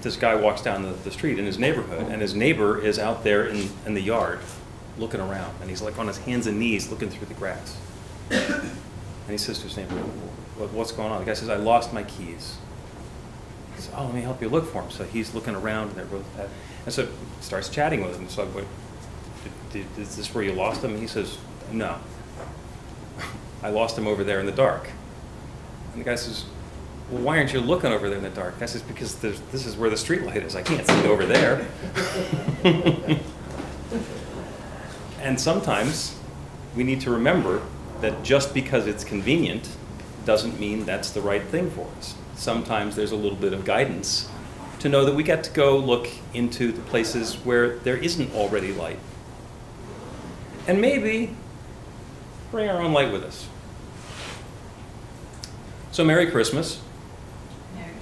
this guy walks down the street in his neighborhood, and his neighbor is out there in the yard looking around, and he's like on his hands and knees looking through the grass. And he says to his neighbor, what's going on? The guy says, I lost my keys. He says, oh, let me help you look for him. So he's looking around, and they're both and so starts chatting with him. So is this where you lost him? And he says, no. I lost him over there in the dark. And the guy says, well, why aren't you looking over there in the dark? I says, because this is where the street light is. I can't see over there. And sometimes we need to remember that just because it's convenient doesn't mean that's the right thing for us. Sometimes there's a little bit of guidance to know that we get to go look into the places where there isn't already light. And maybe bring our own light with us. So Merry Christmas. Merry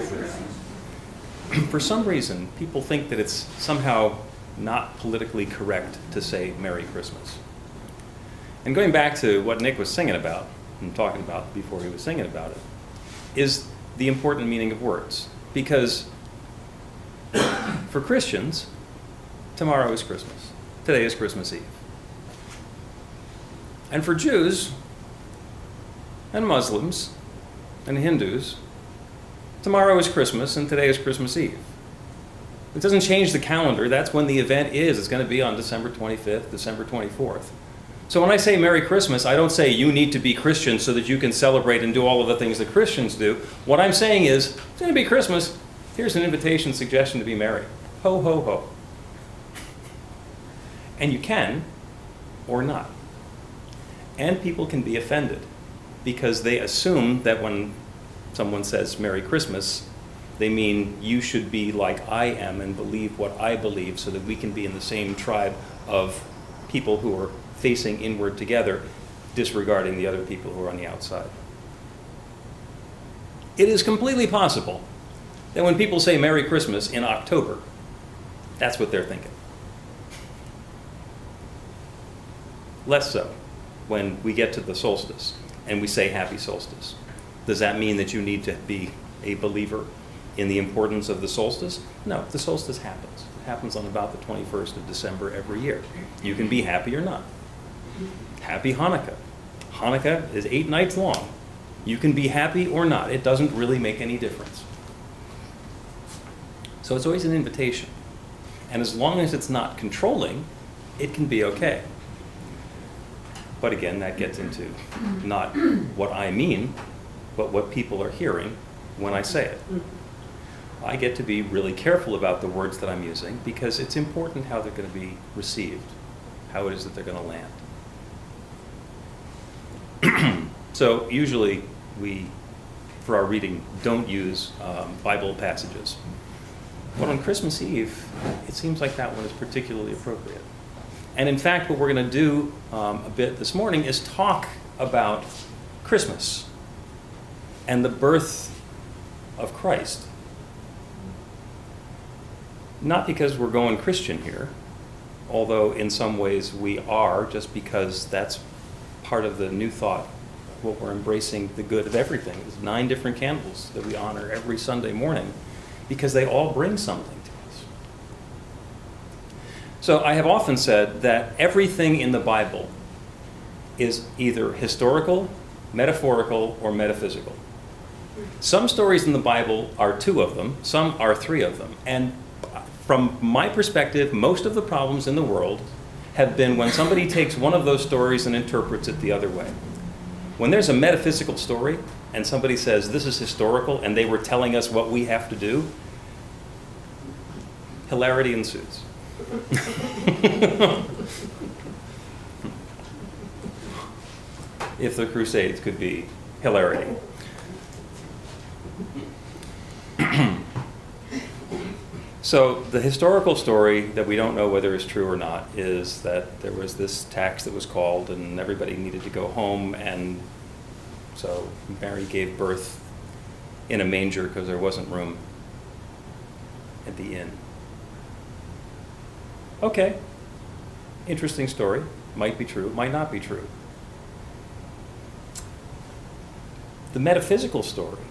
Christmas. For some reason, people think that it's somehow not politically correct to say Merry Christmas. And going back to what Nick was singing about, and talking about before he was singing about it, is the important meaning of words. Because for Christians, tomorrow is Christmas. Today is Christmas Eve. And for Jews, and Muslims, and Hindus, tomorrow is Christmas and today is Christmas Eve. It doesn't change the calendar. That's when the event is. It's going to be on December 25th, December 24th. So when I say Merry Christmas, I don't say you need to be Christian so that you can celebrate and do all of the things that Christians do. What I'm saying is, it's going to be Christmas. Here's an invitation, suggestion to be merry. Ho, ho, ho. And you can, or not. And people can be offended because they assume that when someone says Merry Christmas, they mean you should be like I am and believe what I believe so that we can be in the same tribe of people who are facing inward together, disregarding the other people who are on the outside. It is completely possible that when people say Merry Christmas in October, that's what they're thinking. Less so when we get to the solstice and we say Happy Solstice. Does that mean that you need to be a believer in the importance of the solstice? No, the solstice happens. It happens on about the 21st of December every year. You can be happy or not. Happy Hanukkah. Hanukkah is 8 nights long. You can be happy or not. It doesn't really make any difference. So it's always an invitation. And as long as it's not controlling, it can be okay. But again, that gets into not what I mean, but what people are hearing when I say it. I get to be really careful about the words that I'm using because it's important how they're going to be received, how it is that they're going to land. So usually we, for our reading, don't use Bible passages. But on Christmas Eve, it seems like that one is particularly appropriate. And in fact, what we're going to do a bit this morning is talk about Christmas and the birth of Christ. Not because we're going Christian here, although in some ways we are, just because that's part of the new thought, what we're embracing the good of everything. There's 9 different candles that we honor every Sunday morning because they all bring something to us. So I have often said that everything in the Bible is either historical, metaphorical, or metaphysical. Some stories in the Bible are 2 of them, some are 3 of them. And from my perspective, most of the problems in the world have been when somebody takes one of those stories and interprets it the other way. When there's a metaphysical story and somebody says this is historical and they were telling us what we have to do, hilarity ensues. If the Crusades could be hilarity. So the historical story that we don't know whether it's true or not is that there was this tax that was called and everybody needed to go home, and so Mary gave birth in a manger because there wasn't room at the inn. Okay, interesting story. Might be true, might not be true. The metaphysical story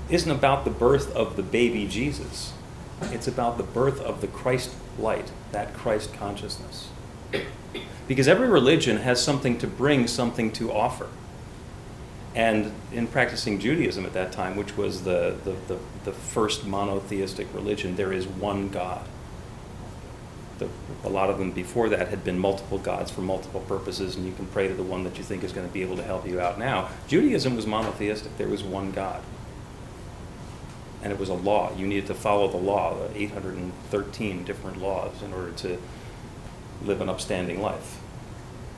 isn't about the birth of the baby Jesus. It's about the birth of the Christ light, that Christ consciousness. Because every religion has something to bring, something to offer. And in practicing Judaism at that time, which was the first monotheistic religion, there is one God. A lot of them before that had been multiple gods for multiple purposes, and you can pray to the one that you think is going to be able to help you out now. Judaism was monotheistic. There was one God. And it was a law. You needed to follow the law, the 813 different laws, in order to live an upstanding life.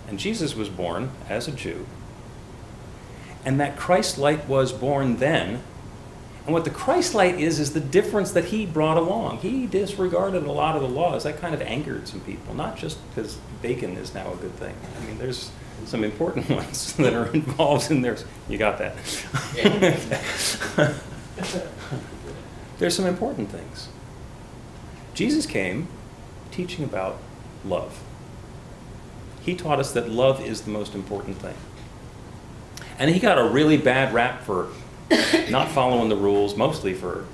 And Jesus was born as a Jew. And that Christ light was born then. And what the Christ light is the difference that he brought along. He disregarded a lot of the laws. That kind of angered some people, not just because bacon is now a good thing. I mean, there's some important ones that are involved in there. You got that. There's some important things. Jesus came teaching about love. He taught us that love is the most important thing. And he got a really bad rap for not following the rules, mostly for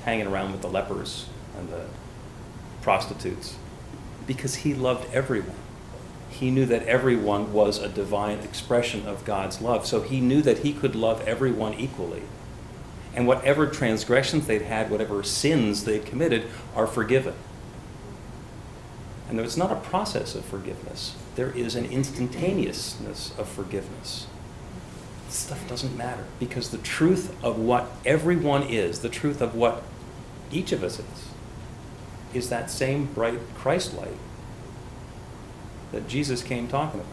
hanging around with the lepers and the prostitutes, because he loved everyone. He knew that everyone was a divine expression of God's love, so he knew that he could love everyone equally. And whatever transgressions they'd had, whatever sins they'd committed, are forgiven. And it's not a process of forgiveness. There is an instantaneousness of forgiveness. Stuff doesn't matter, because the truth of what everyone is, the truth of what each of us is that same bright Christ light that Jesus came talking about.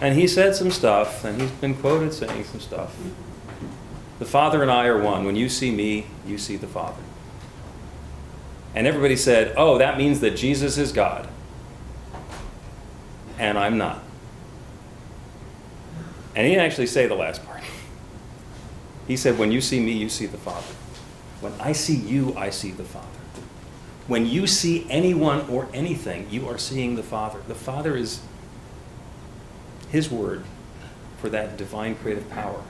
And he said some stuff, and he's been quoted saying some stuff. The Father and I are one. When you see me, you see the Father. And everybody said, oh, that means that Jesus is God. And I'm not. And he didn't actually say the last part. He said, when you see me, you see the Father. When I see you, I see the Father. When you see anyone or anything, you are seeing the Father. The Father is his word for that divine creative power,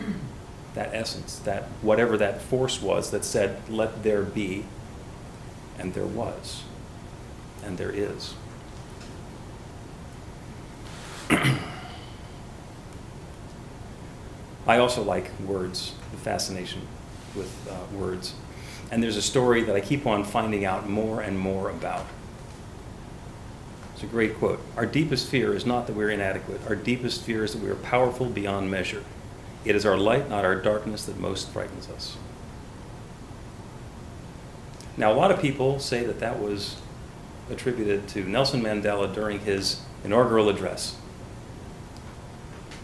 that essence, that whatever that force was that said, let there be, and there was, and there is. I also like words, the fascination with words. And there's a story that I keep on finding out more and more about. It's a great quote. Our deepest fear is not that we're inadequate. Our deepest fear is that we are powerful beyond measure. It is our light, not our darkness, that most frightens us. Now, a lot of people say that that was attributed to Nelson Mandela during his inaugural address.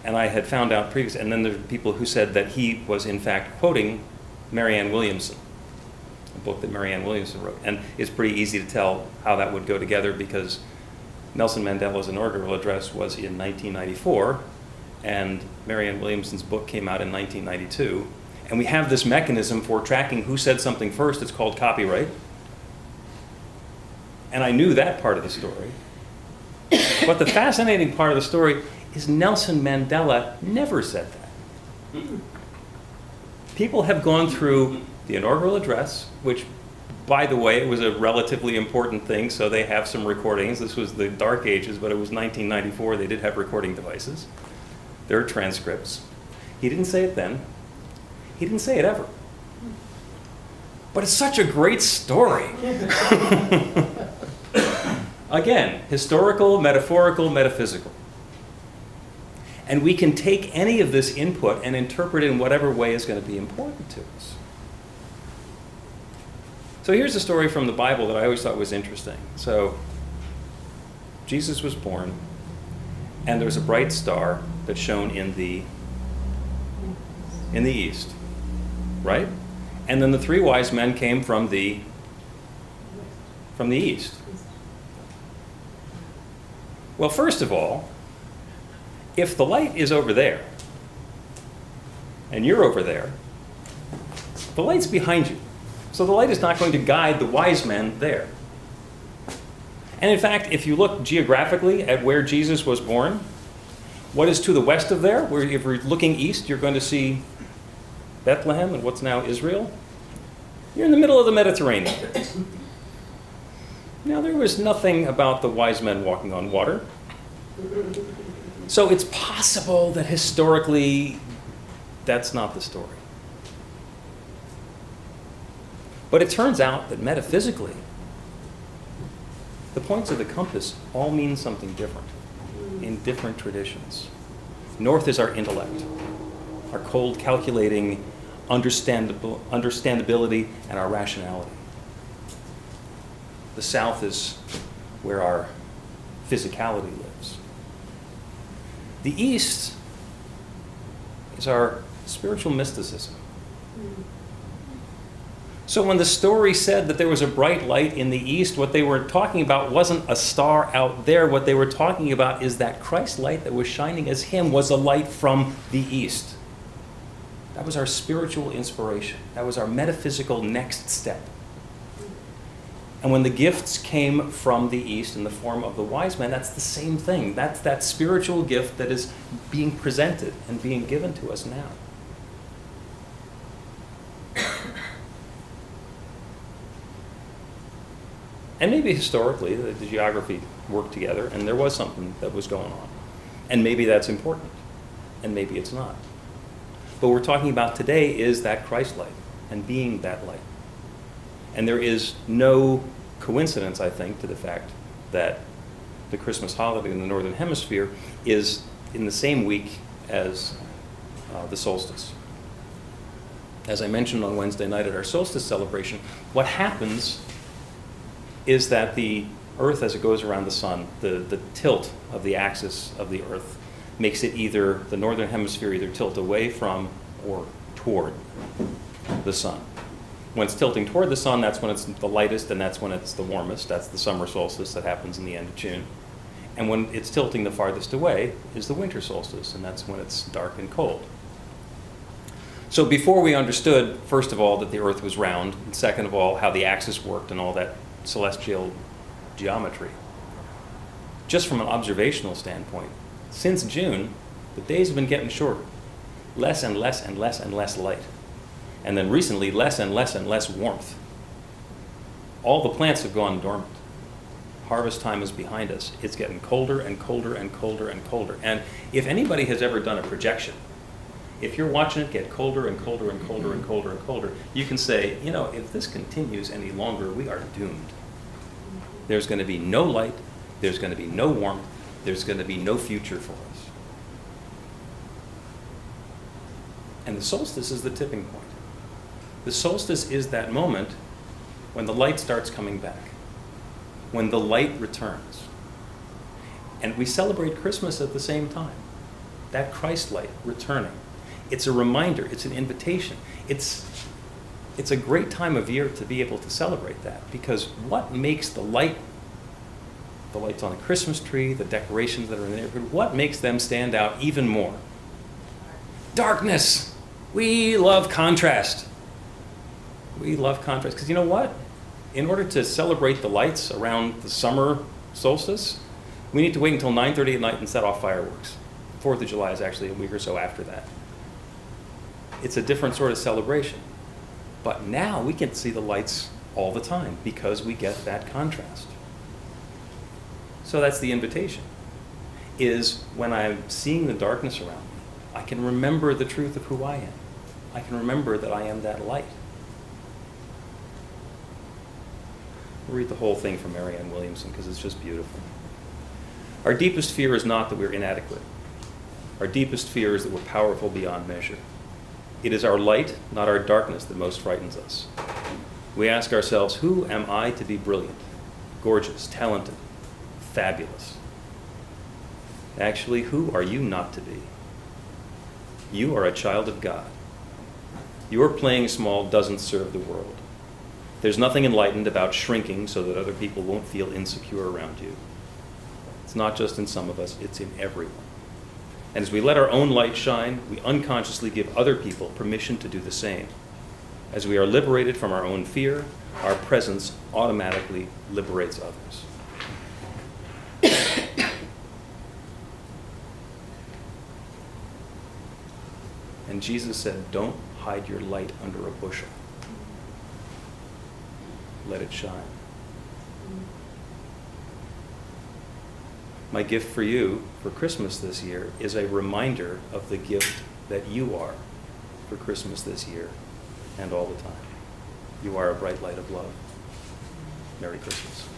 And I had found out previously, and then there are people who said that he was in fact quoting Marianne Williamson, a book that Marianne Williamson wrote. And it's pretty easy to tell how that would go together, because Nelson Mandela's inaugural address was in 1994, and Marianne Williamson's book came out in 1992. And we have this mechanism for tracking who said something first. It's called copyright. And I knew that part of the story. But the fascinating part of the story is Nelson Mandela never said that. People have gone through the inaugural address, which, by the way, it was a relatively important thing, so they have some recordings. This was the dark ages, but it was 1994. They did have recording devices. There are transcripts. He didn't say it then. He didn't say it ever. But it's such a great story. Again, historical, metaphorical, metaphysical. And we can take any of this input and interpret it in whatever way is going to be important to us. So here's a story from the Bible that I always thought was interesting. So Jesus was born, and there was a bright star that shone in the east, right? And then the three wise men came from the east. Well, first of all, if the light is over there, and you're over there, the light's behind you. So the light is not going to guide the wise men there. And in fact, if you look geographically at where Jesus was born, what is to the west of there, where if you're looking east, you're going to see Bethlehem and what's now Israel, you're in the middle of the Mediterranean. Now, there was nothing about the wise men walking on water. So it's possible that historically, that's not the story. But it turns out that metaphysically, the points of the compass all mean something different in different traditions. North is our intellect, our cold, calculating understandability and our rationality. The South is where our physicality lives. The East is our spiritual mysticism. So when the story said that there was a bright light in the east, what they were talking about wasn't a star out there. What they were talking about is that Christ's light that was shining as him was a light from the east. That was our spiritual inspiration. That was our metaphysical next step. And when the gifts came from the east in the form of the wise men, that's the same thing. That's that spiritual gift that is being presented and being given to us now. And maybe historically, the geography worked together, and there was something that was going on. And maybe that's important, and maybe it's not. But what we're talking about today is that Christ light, and being that light. And there is no coincidence, I think, to the fact that the Christmas holiday in the Northern Hemisphere is in the same week as the solstice. As I mentioned on Wednesday night at our solstice celebration, what happens is that the Earth, as it goes around the sun, the tilt of the axis of the Earth makes it either, the Northern Hemisphere either tilt away from or toward the sun. When it's tilting toward the sun, that's when it's the lightest and that's when it's the warmest. That's the summer solstice that happens in the end of June. And when it's tilting the farthest away is the winter solstice, and that's when it's dark and cold. So before we understood, first of all, that the Earth was round, and second of all, how the axis worked and all that celestial geometry, just from an observational standpoint, since June, the days have been getting shorter. Less and less and less and less light. And then recently, less and less and less warmth. All the plants have gone dormant. Harvest time is behind us. It's getting colder and colder and colder and colder. And if anybody has ever done a projection, if you're watching it get colder and colder and colder and colder and colder, you can say, you know, if this continues any longer, we are doomed. There's going to be no light. There's going to be no warmth. There's going to be no future for us. And the solstice is the tipping point. The solstice is that moment when the light starts coming back, when the light returns. And we celebrate Christmas at the same time. That Christ light returning. It's a reminder, it's an invitation. It's a great time of year to be able to celebrate that, because what makes the lights on a Christmas tree, the decorations that are in the neighborhood, what makes them stand out even more? Darkness. We love contrast. We love contrast, because you know what? In order to celebrate the lights around the summer solstice, we need to wait until 9:30 at night and set off fireworks. 4th of July is actually a week or so after that. It's a different sort of celebration. But now we can see the lights all the time because we get that contrast. So that's the invitation, is when I'm seeing the darkness around me, I can remember the truth of who I am. I can remember that I am that light. We'll read the whole thing from Marianne Williamson because it's just beautiful. Our deepest fear is not that we're inadequate. Our deepest fear is that we're powerful beyond measure. It is our light, not our darkness, that most frightens us. We ask ourselves, who am I to be brilliant, gorgeous, talented, fabulous? Actually, who are you not to be? You are a child of God. Your playing small doesn't serve the world. There's nothing enlightened about shrinking so that other people won't feel insecure around you. It's not just in some of us, it's in everyone. And as we let our own light shine, we unconsciously give other people permission to do the same. As we are liberated from our own fear, our presence automatically liberates others. And Jesus said, don't hide your light under a bushel. Let it shine. My gift for you for Christmas this year is a reminder of the gift that you are for Christmas this year and all the time. You are a bright light of love. Merry Christmas.